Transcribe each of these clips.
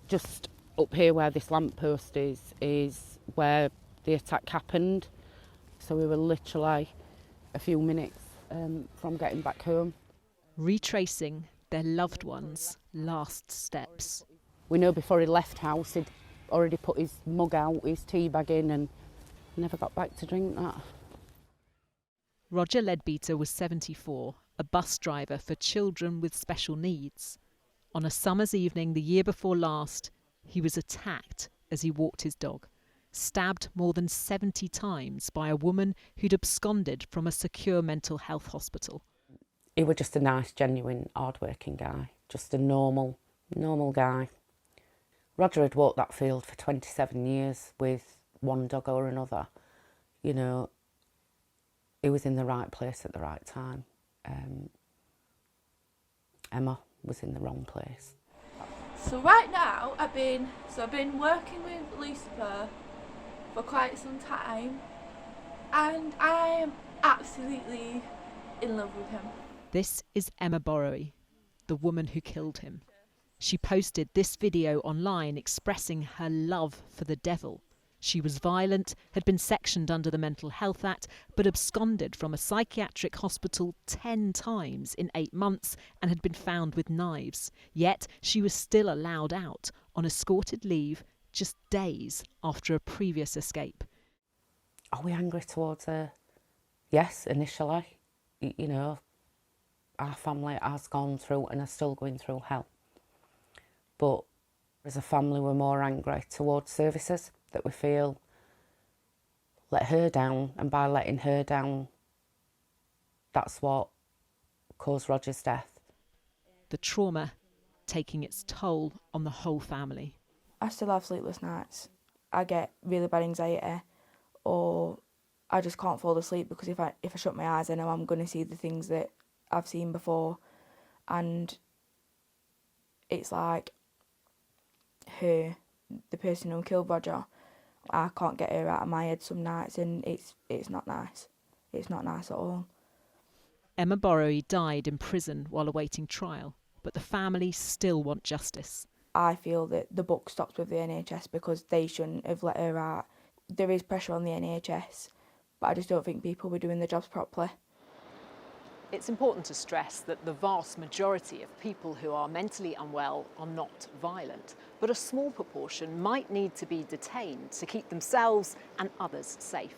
Just up here where this lamppost is where the attack happened. So we were literally a few minutes from getting back home. Retracing their loved ones' last steps. We know before he left house he'd already put his mug out, his tea bag in, and never got back to drink that. Roger Lebeater was 74, a bus driver for children with special needs. On a summer's evening the year before last, he was attacked as he walked his dog, stabbed more than 70 times by a woman who'd absconded from a secure mental health hospital. He was just a nice, genuine, hard-working guy, just a normal guy. Roger had walked that field for 27 years with one dog or another. You know, he was in the right place at the right time. Emma was in the wrong place. So right now, I've been working with Lucifer for quite some time, and I am absolutely in love with him. This is Emma Borrowy, the woman who killed him. She posted this video online expressing her love for the devil. She was violent, had been sectioned under the Mental Health Act, but absconded from a psychiatric hospital 10 times in 8 months and had been found with knives. Yet she was still allowed out on escorted leave just days after a previous escape. Are we angry towards her? Yes, initially. You know, our family has gone through and are still going through hell. But as a family, we're more angry towards services that we feel let her down, and by letting her down, that's what caused Roger's death. The trauma taking its toll on the whole family. I still have sleepless nights. I get really bad anxiety, or I just can't fall asleep because if I shut my eyes, I know I'm going to see the things that I've seen before, and it's like her, the person who killed Roger, I can't get her out of my head some nights, and it's not nice. It's not nice at all. Emma Borrowy died in prison while awaiting trial, but the family still want justice. I feel that the buck stops with the NHS because they shouldn't have let her out. There is pressure on the NHS, but I just don't think people were doing their jobs properly. It's important to stress that the vast majority of people who are mentally unwell are not violent, but a small proportion might need to be detained to keep themselves and others safe.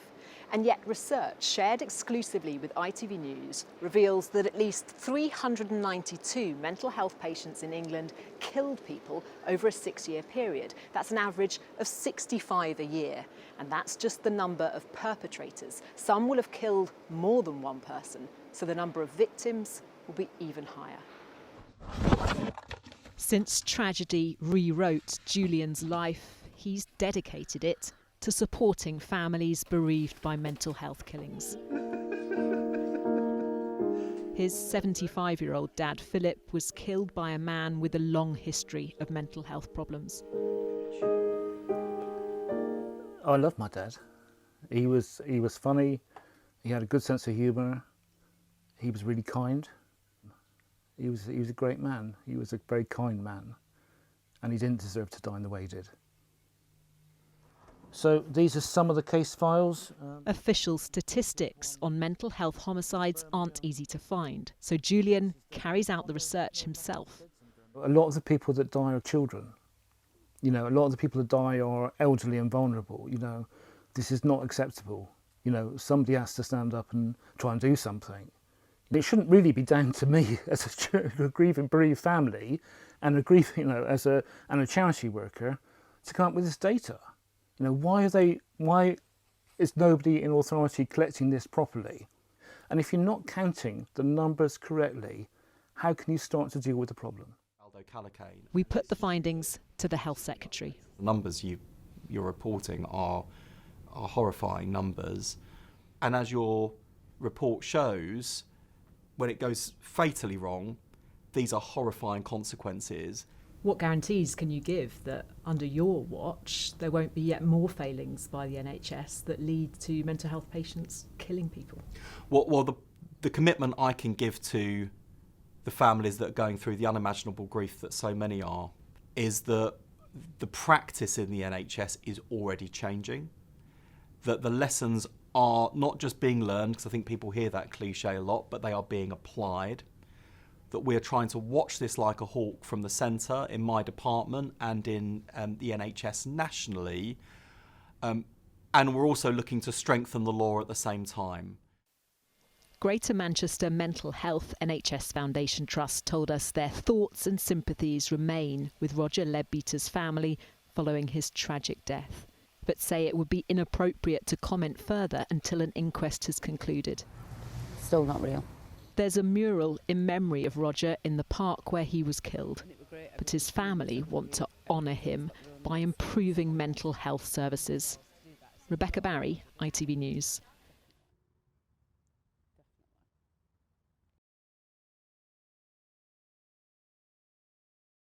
And yet research shared exclusively with ITV News reveals that at least 392 mental health patients in England killed people over a 6-year period. That's an average of 65 a year. And that's just the number of perpetrators. Some will have killed more than one person, so the number of victims will be even higher. Since tragedy rewrote Julian's life, he's dedicated it to supporting families bereaved by mental health killings. His 75-year-old dad, Philip, was killed by a man with a long history of mental health problems. I love my dad. He was funny, he had a good sense of humour, he was really kind. He was a great man, he was a very kind man, and he didn't deserve to die in the way he did. So these are some of the case files. Official statistics on mental health homicides aren't easy to find, so Julian carries out the research himself. A lot of the people that die are children. You know, a lot of the people that die are elderly and vulnerable. You know, this is not acceptable. You know, somebody has to stand up and try and do something. It shouldn't really be down to me as a grieving bereaved family and a charity worker to come up with this data. You know, why is nobody in authority collecting this properly? And if you're not counting the numbers correctly, how can you start to deal with the problem? Valdo Calocane. We put the findings to the Health Secretary. The numbers you're reporting are horrifying numbers. And as your report shows, when it goes fatally wrong, these are horrifying consequences. What guarantees can you give that under your watch there won't be yet more failings by the NHS that lead to mental health patients killing people? Well, the commitment I can give to the families that are going through the unimaginable grief that so many are is that the practice in the NHS is already changing, that the lessons are not just being learned, because I think people hear that cliche a lot, but they are being applied, that we're trying to watch this like a hawk from the centre in my department and in the NHS nationally, and we're also looking to strengthen the law at the same time. Greater Manchester Mental Health NHS Foundation Trust told us their thoughts and sympathies remain with Roger Lebeater's family following his tragic death, but say it would be inappropriate to comment further until an inquest has concluded. Still not real. There's a mural in memory of Roger in the park where he was killed, but his family want to honour him by improving mental health services. Rebecca Barry, ITV News.